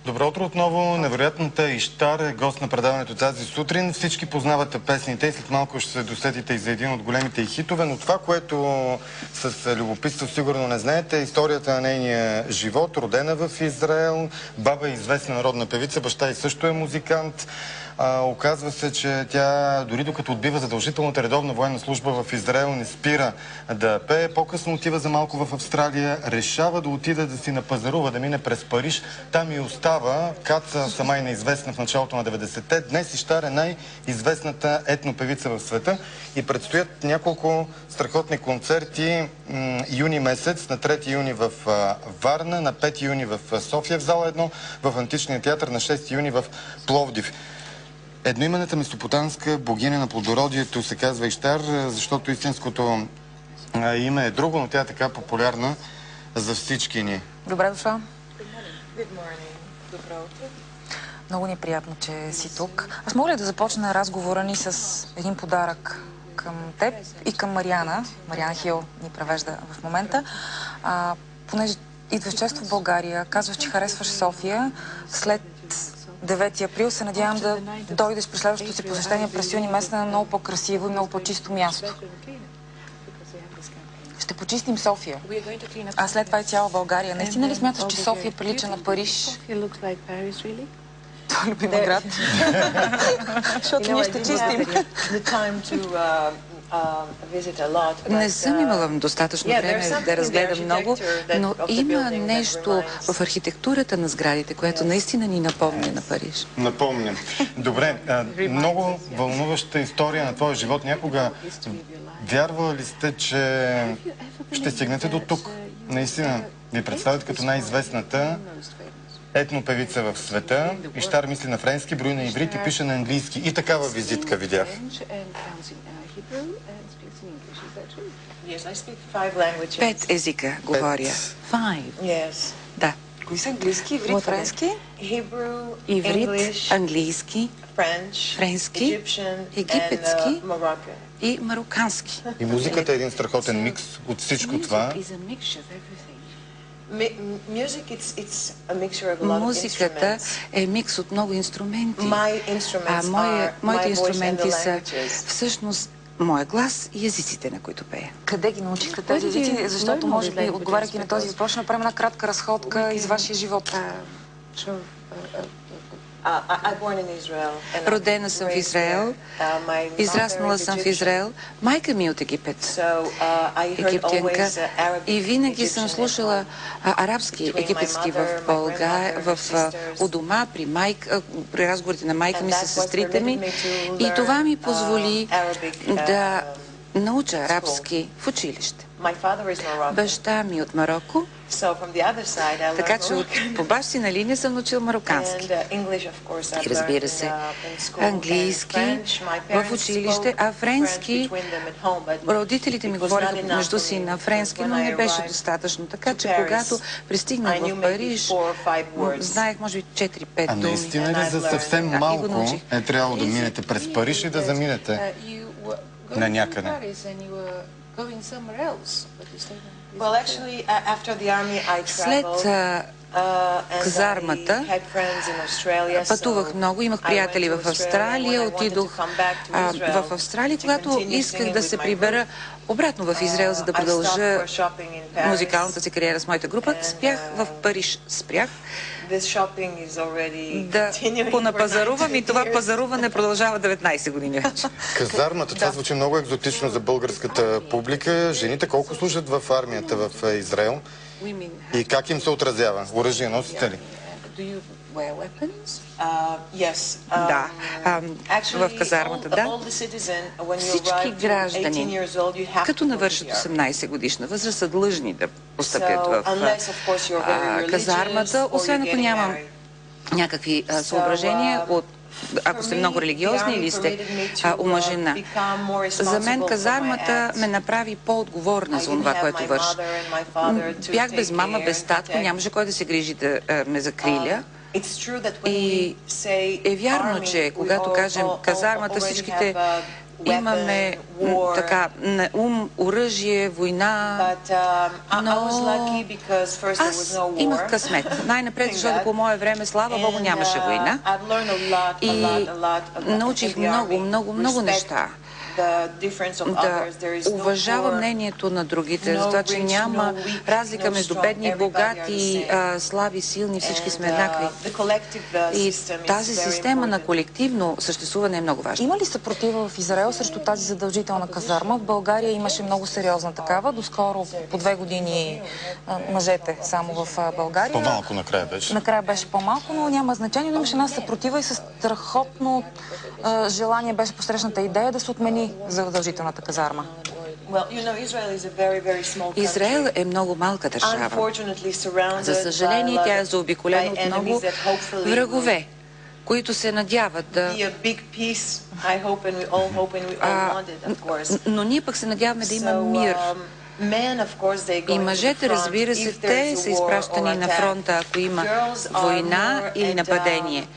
Добро утро отново. Невероятната Иштар е гост на предаването тази сутрин. Всички познавате песните и след малко ще се досетите и за един от големите хитове, но това, което с любопитство сигурно не знаете, е историята на нейния живот. Родена в Израел, баба е известна народна певица, баща и също е музикант. Оказва се, че тя, дори докато отбива задължителната редовна военна служба в Израел, не спира да пее. По-късно отива за малко в Австралия, решава да отиде да си напазарува, да мине през Париж. Там и остава. Каца сама и неизвестна в началото на 90-те. Днес Иштар е най-известната етнопевица в света и предстоят няколко страхотни концерти юни месец, на 3 юни в Варна, на 5 юни в София в зала 1, в Античния театър на 6 юни в Пловдив. Едноименната месопотамска богиня на плодородието се казва Иштар, защото истинското име е друго, но тя е така популярна за всички ни. Добре дошла. Добро утро. Много ни е приятно, че си тук. Аз мога ли да започна разговора ни с един подарък към теб и към Мариана. Мариана Хил ни превежда в момента. Понеже идваш често в България, казваш, че харесваш София, след 9 април се надявам да дойдеш при следващото си посещение през юни месец на много по-красиво и много по-чисто място. Ще почистим София. А след това и цяла България. Наистина ли смяташ, че София прилича на Париж? Това е любима град. Защото ние ще чистим. Не съм имала достатъчно време да разгледам много, но има нещо в архитектурата на сградите, което наистина ни напомня на Париж. Напомня. Добре, много вълнуваща история на твоя живот. Някога вярвала ли сте, че ще стигнете до тук? Наистина ви представят като най-известната етнопевица в света. Иштар мисли на френски, брои на иврит и пише на английски. И такава визитка видях. Пет езика говоря. Да. Кои са английски, иврит, френски? Иврит, английски, френски, египетски и марокански. И музиката е един страхотен микс от всичко това. Музиката е микс от много инструменти. Моите инструменти са всъщност моя глас и езиците, на които пея. Къде ги научихте тези езици? Защото, може би, отговаряйки на този въпрос, ще направим една кратка разходка из вашия живот. Родена съм в Израел, израснала съм в Израел. Майка ми е от Египет, египтянка, и винаги съм слушала арабски, египетски у дома, при разговорите на майка ми с сестрите ми, и това ми позволи да науча арабски в училище. Баща ми от Мароко, така че по бащина линия съм научил марокански. И разбира се, английски в училище, а френски, родителите ми говориха между си на френски, но не беше достатъчно. Така че когато пристигнах в Париж, знаех може би 4-5 думи. А наистина ли за съвсем малко е трябвало да минете през Париж и да заминете на някъде? След казармата пътувах много, имах приятели в Австралия, отидох в Австралия, когато исках да се прибера обратно в Израел, за да продължа музикалната си кариера с моята група. Спях в Париж, да понапазарувам, и това пазаруване продължава 19 години вече. Казармата, това звучи много екзотично за българската публика. Жените колко служат в армията в Израел и как им се отразява? Оръжие носите ли? Да, в казармата, да. Всички граждани, като навършат 18 годишна възраст, са длъжни да постъпят в казармата, освен ако нямам някакви съображения, ако сте много религиозни или сте омъжена. За мен казармата ме направи по-отговорна за това, което върша. Бях без мама, без татко, нямаше кой да се грижи да ме закриля. И е вярно, че когато кажем казармата, всичките имаме така на оръжие, война, но аз имах късмет. Най-напред, защото по мое време, слава Богу, нямаше война и научих много неща. Да уважава мнението на другите, за това, че няма разлика между бедни и богати, слаби, силни, всички сме еднакви. И тази система на колективно съществуване е много важна. Има ли съпротива в Израел срещу тази задължителна казарма? В България имаше много сериозна такава. Доскоро по 2 години мъжете само в България. По-малко накрая беше. Накрая беше по-малко, но няма значение. Но имаше една съпротива и със страхотно желание беше посрещната идея да се отмени задължителната казарма. Израел е много малка държава. За съжаление, тя е заобиколена от много врагове, които се надяват да... Но ние пък се надяваме да има мир. И мъжете, разбира се, те са изпращани на фронта, ако има война или нападение.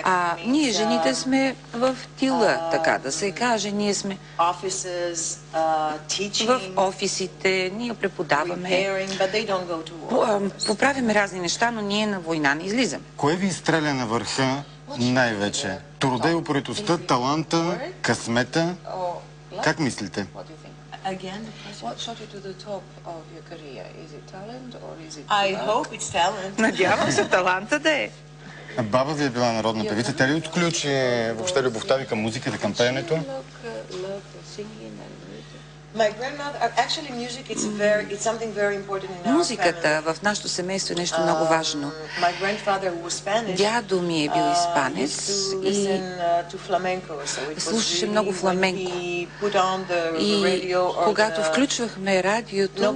А ние, жените, сме в тила, така да се каже. Ние сме в офисите, ние преподаваме, поправяме разни неща, но ние на война не излизаме. Кое ви изстреля на върха най-вече? Труда и упоритостта, таланта, късмета? Как мислите? Again, What shot you to the top of your career? Is it talent or is it... I hope it's talent. Надявам се таланта да е. Баба ви е била народна певица. Тя ли отключи въобще любовта ви към музиката, към пеенето? Музиката в нашето семейство е нещо много важно. Дядо ми е бил испанец и слушаше много фламенко. И когато включвахме радиото,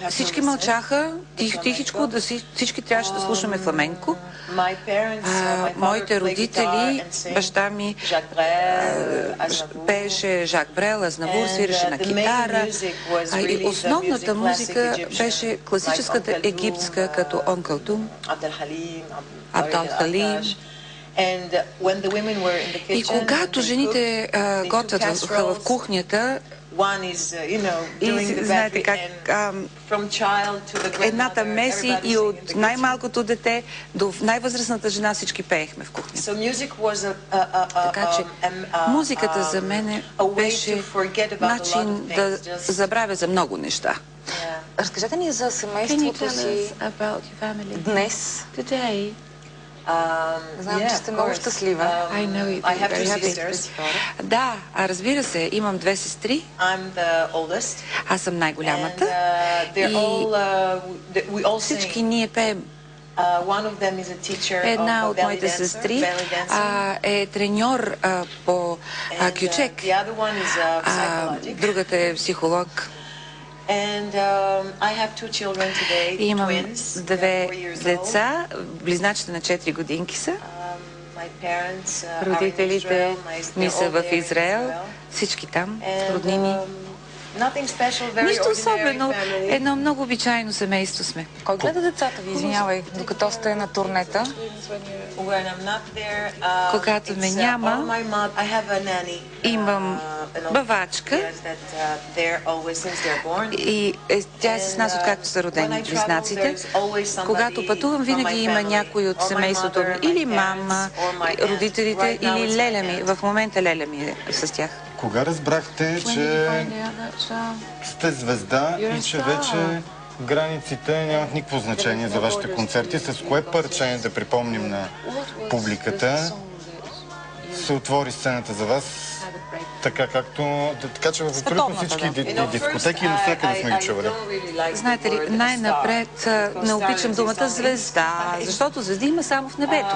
всички мълчаха, тихичко, всички трябваше да слушаме фламенко. Моите родители, баща ми пееше Жак Брел, Азнавур, свиреше на китара. И основната музика беше класическата египетска, като Онкъл Тум, Абдал Халим. И когато жените готвят в кухнята, и знаете как едната меси и от най-малкото дете до най-възрастната жена всички пеехме в кухнята. Така че музиката за мен беше начин да забравя за много неща. Разкажете ни за семейството си днес. Знам, че сте много щастлива. Да, разбира се, имам 2 сестри. Аз съм най-голямата. И всички ние пеем. Една от моите сестри е треньор по кючек. Другата е психолог. И имам 2 деца, близначите на 4 годинки са. Родителите ми са в Израел, всички там, роднини. Нищо особено, едно много обичайно семейство сме. Кой гледа децата ви, извинявай, докато сте на турнета? Когато ме няма, имам бавачка и тя е с нас, откакто са родени близнаците. Когато пътувам, винаги има някой от семейството ми, или мама, родителите, или леля ми. В момента леля ми е с тях. Кога разбрахте, че сте звезда и че вече границите нямат никакво значение за вашите концерти? С кое парче, да припомним на публиката, се отвори сцената за вас, така че в абсолютно всички дискотеки и навсякъде сме ги чували? Знаете ли, най-напред не обичам думата звезда, защото звезди има само в небето.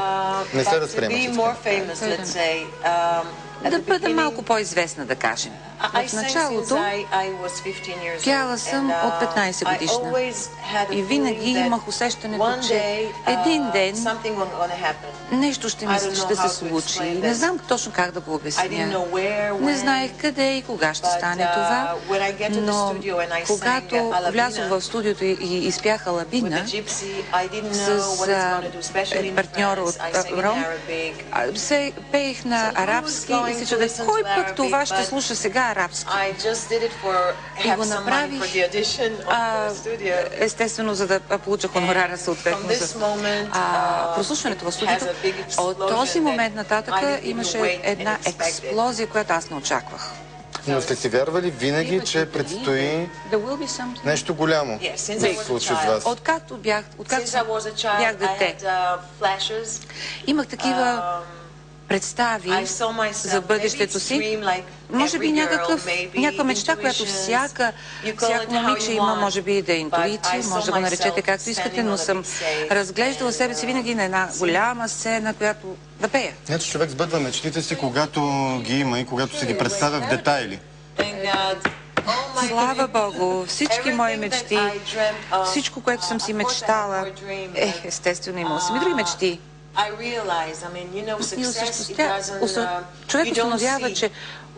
Не се възприема всички. Да бъда малко по-известна, да кажем. В началото пяла съм от 15 годишна и винаги имах усещането, че един ден нещо ще се случи. Не знам точно как да го обясня. Не знаех къде и кога ще стане това, но когато влязох в студиото и изпях Алабина с партньора от Ром, се пеех на арабски и се чудех, кой пък това ще слуша сега арабски? И го направих, естествено, за да получа хонорара съответно за прослушването в студиото. От този момент нататък имаше една експлозия, която аз не очаквах. Но сте си вярвали винаги, че предстои нещо голямо да се случи с вас? Откакто бях дете, имах такива представи за бъдещето си. Може би някаква мечта, която всяко момиче има, може би да е интуиция, може да го наречете както искате, но съм разглеждала себе си винаги на една голяма сцена, която да пея. Значи човек сбъдва мечтите си, когато ги има и когато се ги представя в детайли. Слава Богу, всички мои мечти, всичко, което съм си мечтала, естествено имала съм и други мечти. Човек установява, че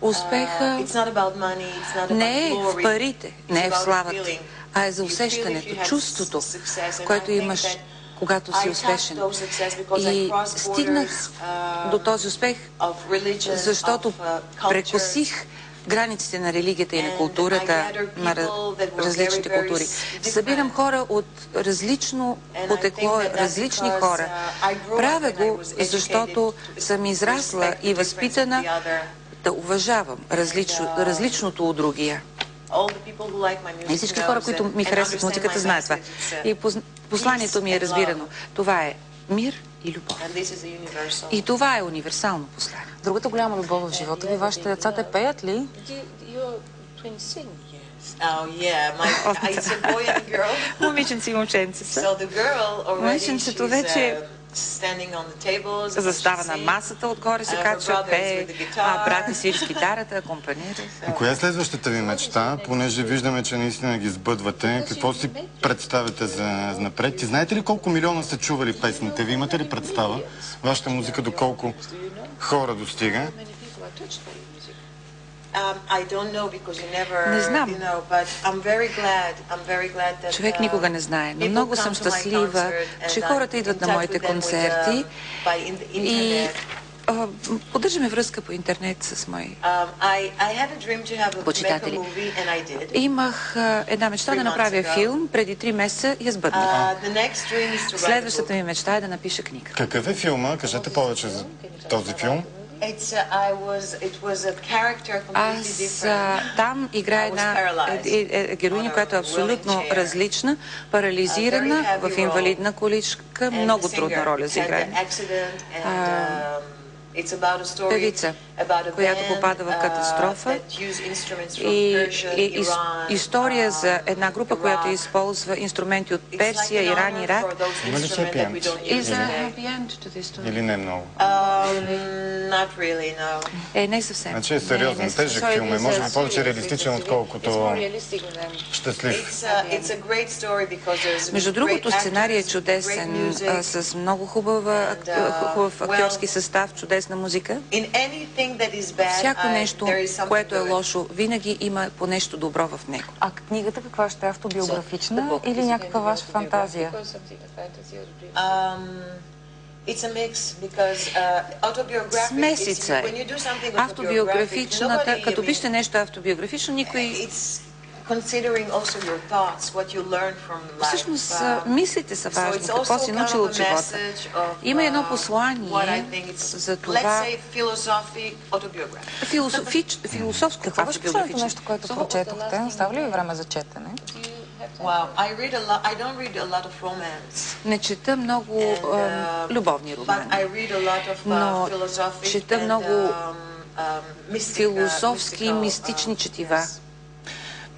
успеха не е в парите, не е в славата, а е за усещането, чувството, което имаш, когато си успешен. И стигнах до този успех, защото прекосих границите на религията и на културата, на различните култури. Събирам хора от различно потекло, различни хора. Правя го, защото съм израсла и възпитана да уважавам различното от другия. И всички хора, които ми харесват музиката, знаят това. И посланието ми е разбирано. Това е мир и любов. И това е универсално послание. Другата голяма любов в живота ви, вашите деца те пеят ли? Момиченци и момченце са. Момиченцето вече застава на масата, отгоре се качва, пее, брат свири с китарата, акомпанира. Коя е следващата ви мечта, понеже виждаме, че наистина ги сбъдвате? Какво си представяте за напред? И знаете ли колко милиона са чували песните? Ви имате ли представа? Вашата музика до колко хора достига? Не знам. Човек никога не знае, но много съм щастлива, че хората идват на моите концерти и поддържаме връзка по интернет с мои почитатели. Имах една мечта да направя филм преди 3 месеца и я сбъднах. Следващата ми мечта е да напиша книга. Какъв е филма? Кажете повече за този филм. Аз там играя една героиня, която е абсолютно различна, парализирана, в инвалидна количка, много трудна роля за играе. Певица, която попада в катастрофа и история за една група, която използва инструменти от Персия, Иран, Ирак. Има ли се пиент? Или не много? Не съвсем. Значи е сериозен, тежък филм и може би повече реалистичен, отколкото щастлив. Между другото, сценарий е чудесен, с много хубав актьорски състав, чудесна музика. Всяко нещо, което е лошо, винаги има по нещо добро в него. А книгата каква ще е? Автобиографична или някаква ваша фантазия? Смесица е. Автобиографичната, като пишете нещо автобиографично, никой... Всъщност, мислите са важни, какво си научил от живота. Има едно послание за това философско Какво беше последното нещо, което прочетохте? Остава ли ви време за четене? Не чета много любовни романи, но чета много философски и мистични четива.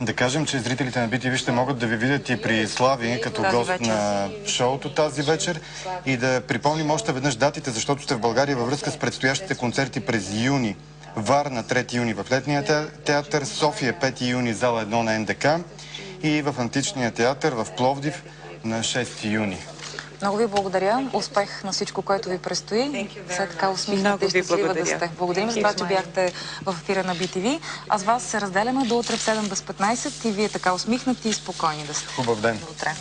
Да кажем, че зрителите на BTV ще могат да ви видят и при Слави като гост на шоуто тази вечер и да припомним още веднъж датите, защото сте в България във връзка с предстоящите концерти през юни. Варна 3 юни в Летния театър, София 5 юни зала 1 на НДК и в Античния театър в Пловдив на 6 юни. Много ви благодаря. Успех на всичко, което ви предстои. Все така усмихнете и щастлива да сте. Благодарим за това, че бяхте в ефира на BTV. А с вас се разделяме до утре в 7 без 15 и вие така усмихнати и спокойни да сте. Хубав ден. До утре.